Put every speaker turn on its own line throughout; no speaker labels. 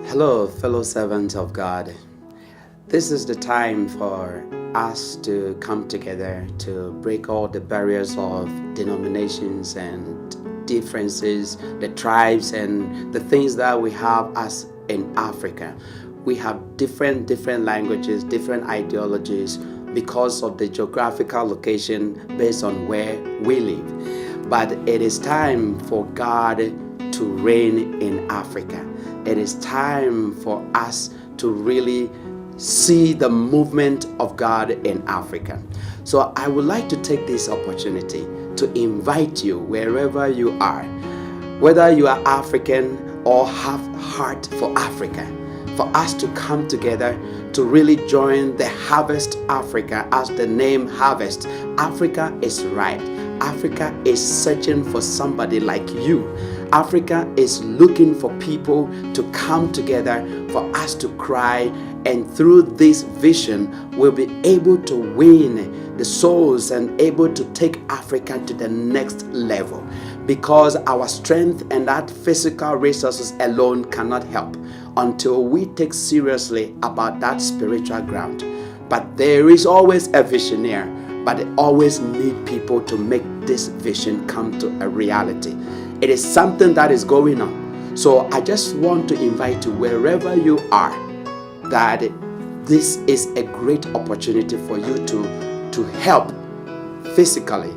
Hello, fellow servants of God. This is the time for us to come together to break all the barriers of denominations and differences, the tribes and the things that we have as in Africa. We have different languages, different ideologies because of the geographical location based on where we live. But it is time for God to reign in Africa. It is time for us to really see the movement of God in Africa. So I would like to take this opportunity to invite you wherever you are, whether you are African or have heart for Africa, for us to come together to really join the Harvest Africa. As the name Harvest, Africa is ripe. Africa is searching for somebody like you. Africa is looking for people to come together for us to cry, and through this vision we'll be able to win the souls and able to take Africa to the next level, because our strength and that physical resources alone cannot help until we take seriously about that spiritual ground. But there is always a visionaire, but they always need people to make this vision come to a reality. It is something that is going on. So I just want to invite you wherever you are, that this is a great opportunity for you to help physically,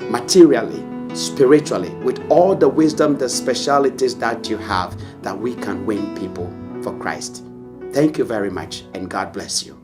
materially, spiritually, with all the wisdom, the specialities that you have, that we can win people for Christ. Thank you very much, and God bless you.